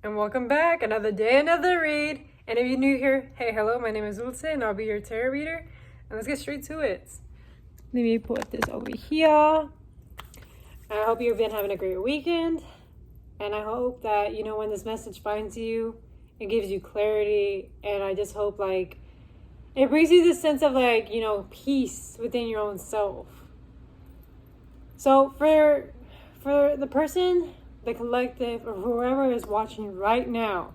And welcome back. Another day, another read. And if you're new here, hey, hello, my name is Dulce, and I'll be your tarot reader. And let's get straight to it. Let me put this over here. I hope you've been having a great weekend. And I hope that, when this message finds you, it gives you clarity. And I just hope, it brings you this sense of, peace within your own self. So for the person, the collective, or whoever is watching right now,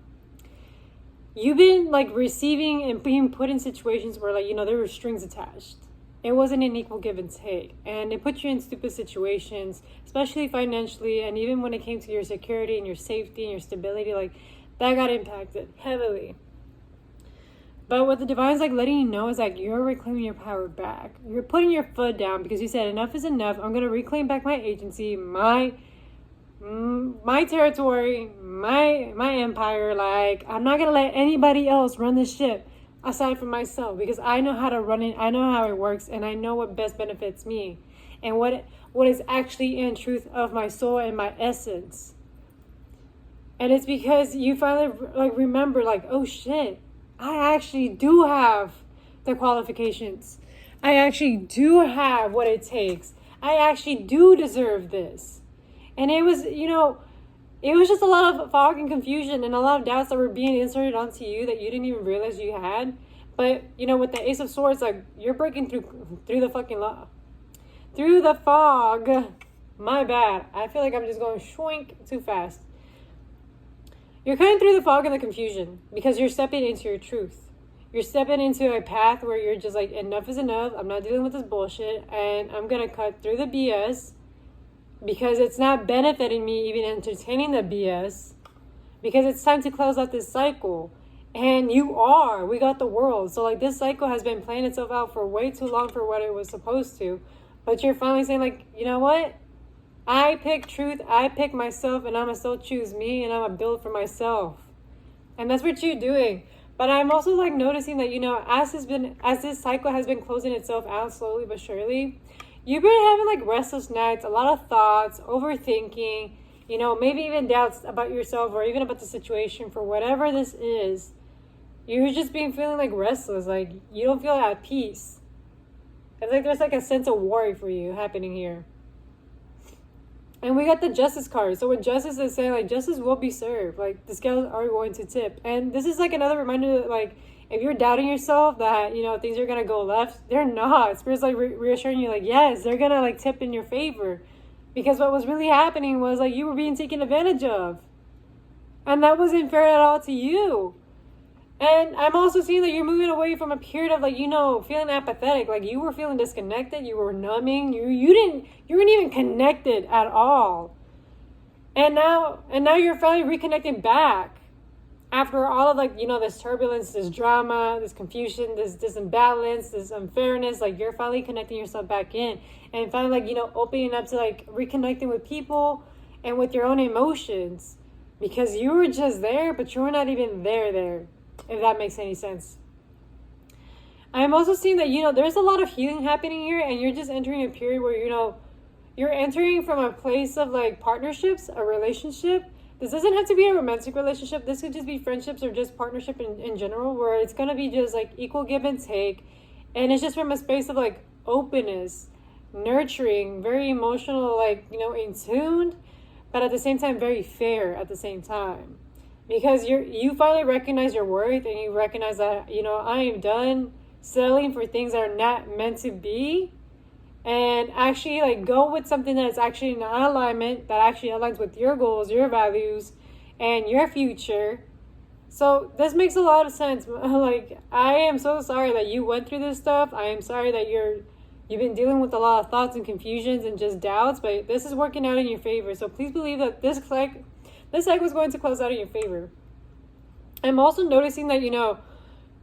you've been receiving and being put in situations where there were strings attached. It wasn't an equal give and take, and it put you in stupid situations, especially financially, and even when it came to your security and your safety and your stability, that got impacted heavily. But what the divine's letting you know is you're reclaiming your power back. You're putting your foot down because you said enough is enough. I'm going to reclaim back my agency, my territory, my empire. I'm not gonna let anybody else run this ship aside from myself, because I know how to run it, I know how it works, and I know what best benefits me and what is actually in truth of my soul and my essence. And it's because you finally remember oh shit, I actually do have the qualifications. I actually do have what it takes. I actually do deserve this. And it was, it was just a lot of fog and confusion and a lot of doubts that were being inserted onto you that you didn't even realize you had. But, with the Ace of Swords, you're breaking through the fucking law. Through the fog. My bad. I feel like I'm just going shwink too fast. You're cutting through the fog and the confusion because you're stepping into your truth. You're stepping into a path where you're just enough is enough. I'm not dealing with this bullshit. And I'm going to cut through the BS. Because it's not benefiting me even entertaining the BS. Because it's time to close out this cycle. And we got the world. So this cycle has been playing itself out for way too long for what it was supposed to. But you're finally saying you know what? I pick truth, I pick myself, and I'm going to still choose me, and I'm going to build for myself. And that's what you're doing. But I'm also noticing that, as this cycle has been closing itself out slowly but surely, you've been having restless nights, a lot of thoughts, overthinking, maybe even doubts about yourself or even about the situation for whatever this is. You're just feeling restless, you don't feel at peace. It's there's a sense of worry for you happening here. And we got the Justice card. So what Justice is saying, justice will be served. The scales are going to tip. And this is another reminder that if you're doubting yourself that, things are going to go left, they're not. Spirit's reassuring you yes, they're going to tip in your favor. Because what was really happening was you were being taken advantage of. And that wasn't fair at all to you. And I'm also seeing that you're moving away from a period of feeling apathetic. You were feeling disconnected, you were numbing, you weren't even connected at all. And now you're finally reconnecting back. After all of this turbulence, this drama, this confusion, this imbalance, this unfairness, you're finally connecting yourself back in, and finally opening up to reconnecting with people and with your own emotions, because you were just there, but you were not even there, if that makes any sense. I'm also seeing that there's a lot of healing happening here, and you're just entering a period where you're entering from a place of partnerships, a relationship. This doesn't have to be a romantic relationship. This could just be friendships or just partnership in general, where it's going to be just equal give and take. And it's just from a space of openness, nurturing, very emotional, in tuned, but at the same time, very fair at the same time. Because you finally recognize your worth, and you recognize that, I am done settling for things that are not meant to be. And actually go with something that's actually in alignment, that actually aligns with your goals, your values, and your future. So this makes a lot of sense. I am so sorry that you went through this stuff. I am sorry that you've been dealing with a lot of thoughts and confusions and just doubts, but this is working out in your favor. So please believe that this cycle is going to close out in your favor. I'm also noticing that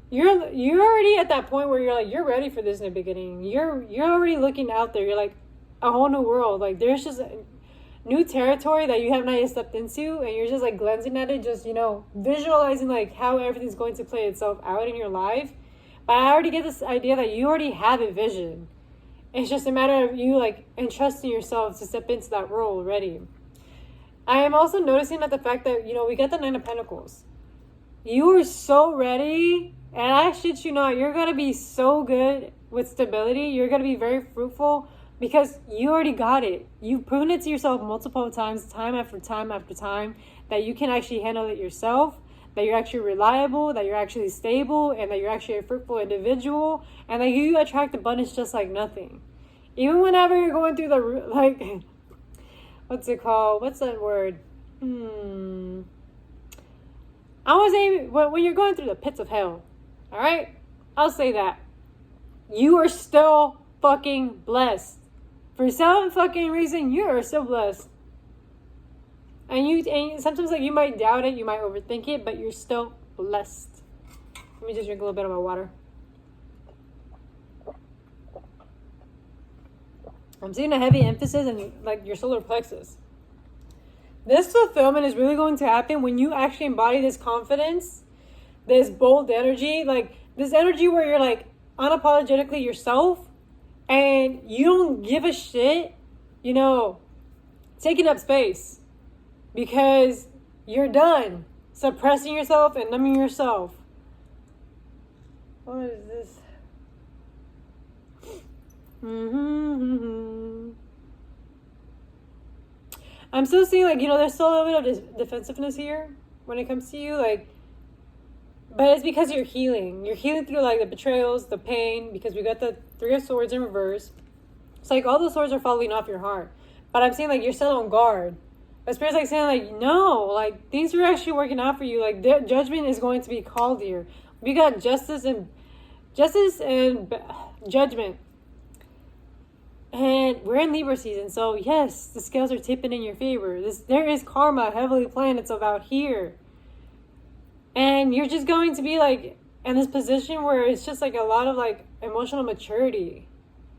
you're already at that point where you're ready for this in the beginning. You're already looking out there. You're a whole new world. There's just new territory that you have not yet stepped into, and you're just glancing at it, just visualizing how everything's going to play itself out in your life. But I already get this idea that you already have a vision. It's just a matter of you entrusting yourself to step into that role already. I am also noticing that the fact that, we got the Nine of Pentacles. You are so ready, and I shit you not, you're going to be so good with stability. You're going to be very fruitful because you already got it. You've proven it to yourself multiple times, time after time after time, that you can actually handle it yourself, that you're actually reliable, that you're actually stable, and that you're actually a fruitful individual, and that you attract abundance just like nothing. Even whenever you're going through the, like, what's it called? What's that word? I was saying, when you're going through the pits of hell, all right? I'll say that. You are still fucking blessed. For some fucking reason, you are still blessed. And sometimes, like, you might doubt it, you might overthink it, but you're still blessed. Let me just drink a little bit of my water. I'm seeing a heavy emphasis in, like, your solar plexus. This fulfillment is really going to happen when you actually embody this confidence, this bold energy, like this energy where you're like unapologetically yourself and you don't give a shit, taking up space because you're done suppressing yourself and numbing yourself. What is this? I'm still seeing, like, there's still a little bit of defensiveness here when it comes to you, like, but it's because you're healing. You're healing through, like, the betrayals, the pain, because we got the Three of Swords in reverse. It's like all the swords are falling off your heart. But I'm saying, like, you're still on guard. But Spirit's, like, saying, like, no, like, things are actually working out for you. Like, judgment is going to be called here. We got justice and judgment. And we're in Libra season, so yes, the scales are tipping in your favor. There is karma, heavily planets about here. And you're just going to be like in this position where it's just like a lot of like emotional maturity.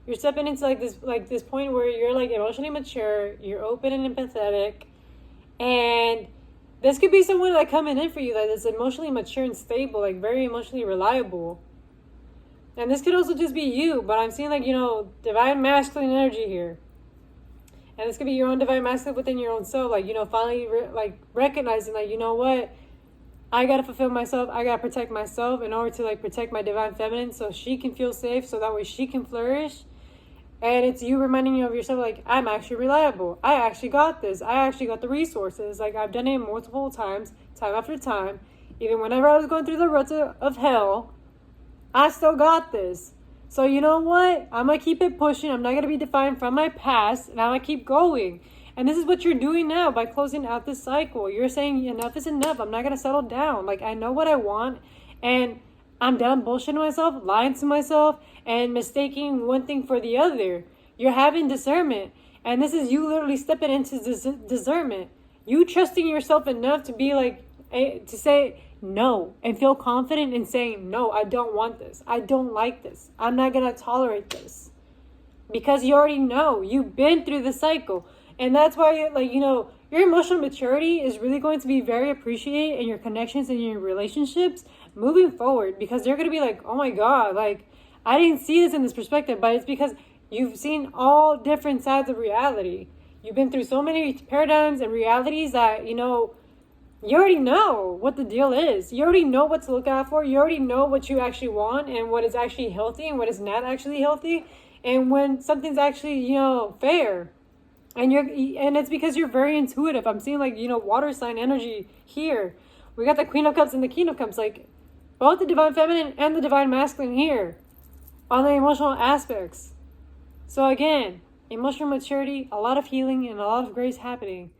You're stepping into like this point where you're like emotionally mature, you're open and empathetic, and this could be someone like coming in for you that is emotionally mature and stable, like very emotionally reliable. And this could also just be you, but I'm seeing like, divine masculine energy here. And this could be your own divine masculine within your own soul. Like, finally recognizing like, you know what? I got to fulfill myself. I got to protect myself in order to like protect my divine feminine so she can feel safe, so that way she can flourish. And it's you reminding you of yourself, like, I'm actually reliable. I actually got this. I actually got the resources. Like, I've done it multiple times, time after time. Even whenever I was going through the ruts of hell, I still got this. So you know what? I'm going to keep it pushing. I'm not going to be defined from my past. And I'm going to keep going. And this is what you're doing now by closing out this cycle. You're saying enough is enough. I'm not going to settle down. Like, I know what I want. And I'm done bullshitting myself, lying to myself, and mistaking one thing for the other. You're having discernment. And this is you literally stepping into discernment. You trusting yourself enough to be like, to say no and feel confident in saying, no, I don't want this. I don't like this. I'm not going to tolerate this. Because you already know. You've been through the cycle. And that's why, like, your emotional maturity is really going to be very appreciated in your connections and your relationships moving forward. Because they're going to be like, oh my God, like, I didn't see this in this perspective. But it's because you've seen all different sides of reality. You've been through so many paradigms and realities that, you already know what the deal is. You already know what to look out for. You already know what you actually want and what is actually healthy and what is not actually healthy. And when something's actually, fair. And it's because you're very intuitive. I'm seeing like, water sign energy here. We got the Queen of Cups and the King of Cups. Like both the divine feminine and the divine masculine here on the emotional aspects. So again, emotional maturity, a lot of healing and a lot of grace happening.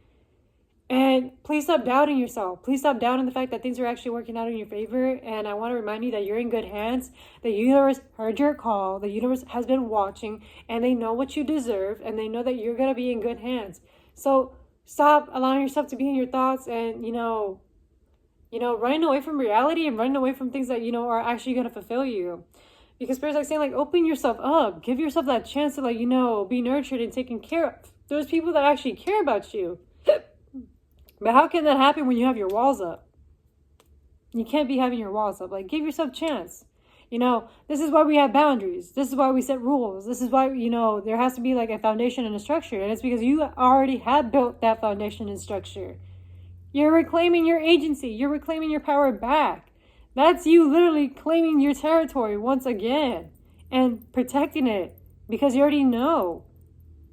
And please stop doubting yourself. Please stop doubting the fact that things are actually working out in your favor. And I want to remind you that you're in good hands. The universe heard your call. The universe has been watching. And they know what you deserve. And they know that you're going to be in good hands. So stop allowing yourself to be in your thoughts and, running away from reality and running away from things that, are actually going to fulfill you. Because Spirit's like saying, like, open yourself up. Give yourself that chance to, like, be nurtured and taken care of. There's people that actually care about you. But how can that happen when you have your walls up? You can't be having your walls up. Like, give yourself a chance. You know, this is why we have boundaries. This is why we set rules. This is why, you know, there has to be like a foundation and a structure. And it's because you already have built that foundation and structure. You're reclaiming your agency. You're reclaiming your power back. That's you literally claiming your territory once again and protecting it because you already know.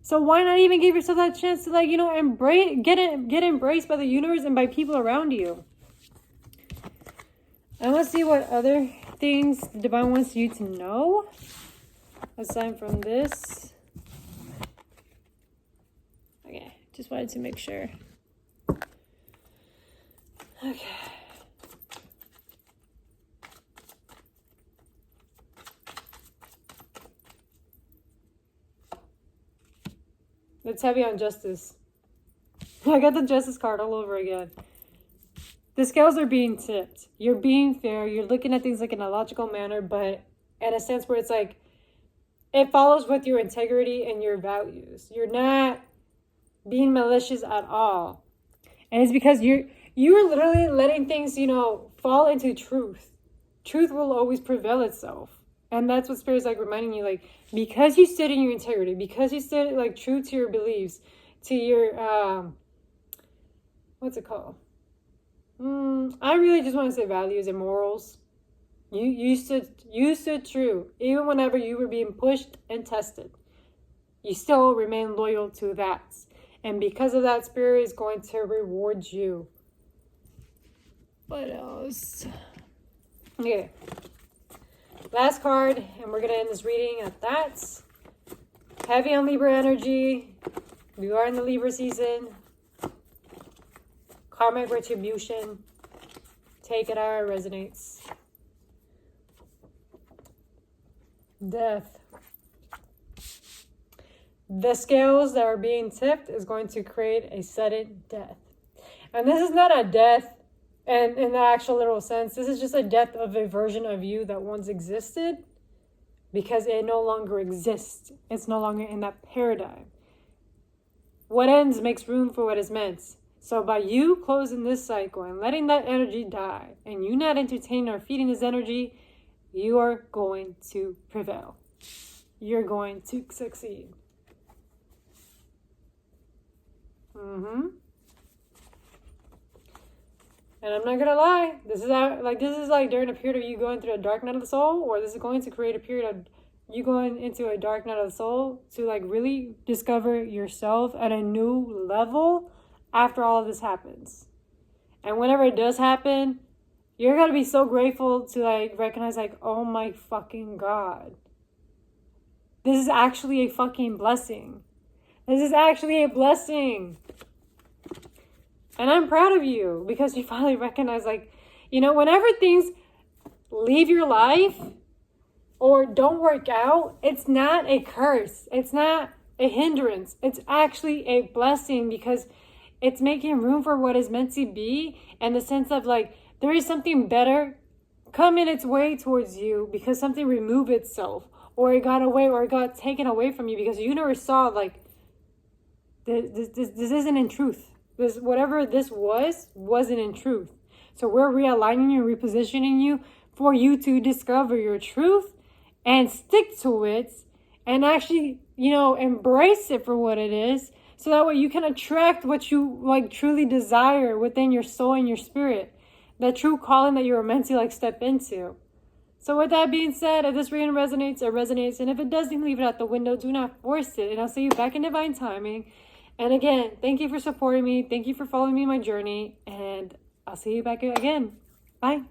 So why not even give yourself that chance to, like, you know, get embraced by the universe and by people around you. I want to see what other things the divine wants you to know aside from this. Okay, just wanted to make sure. Okay. It's heavy on justice. I got the justice card all over again. The scales are being tipped. You're being fair. You're looking at things like in a logical manner, but in a sense where it's like, it follows with your integrity and your values. You're not being malicious at all. And it's because you're literally letting things, you know, fall into truth. Truth will always prevail itself. And that's what Spirit's like reminding you, like, because you stood in your integrity, because you stood like true to your beliefs, to your, what's it called? I really just want to say values and morals. You stood true. Even whenever you were being pushed and tested, you still remain loyal to that. And because of that, Spirit is going to reward you. What else? Okay. Last card, and we're going to end this reading at that. Heavy on Libra energy. We are in the Libra season. Karmic retribution. Take it how it resonates. Death. The scales that are being tipped is going to create a sudden death. And this is not a death in the actual literal sense. This is just a death of a version of you that once existed because it no longer exists. It's no longer in that paradigm. What ends makes room for what is meant. So by you closing this cycle and letting that energy die and you not entertaining or feeding this energy, you are going to prevail. You're going to succeed. And I'm not gonna lie, this is like during a period of you going through a dark night of the soul, or this is going to create a period of you going into a dark night of the soul to like really discover yourself at a new level after all of this happens. And whenever it does happen, you're gonna be so grateful to like recognize like, oh my fucking God. This is actually a fucking blessing. This is actually a blessing. And I'm proud of you because you finally recognize, like, you know, whenever things leave your life or don't work out, it's not a curse. It's not a hindrance. It's actually a blessing because it's making room for what is meant to be, and the sense of like, there is something better coming its way towards you because something removed itself or it got away or it got taken away from you because you never saw like, this isn't in truth. This, whatever this wasn't in truth. So we're realigning you, repositioning you for you to discover your truth and stick to it and actually, you know, embrace it for what it is. So that way you can attract what you like truly desire within your soul and your spirit. That true calling that you were meant to like step into. So with that being said, if this reading resonates, it resonates. And if it doesn't, leave it out the window. Do not force it. And I'll see you back in divine timing. And again, thank you for supporting me. Thank you for following me on my journey. And I'll see you back again. Bye.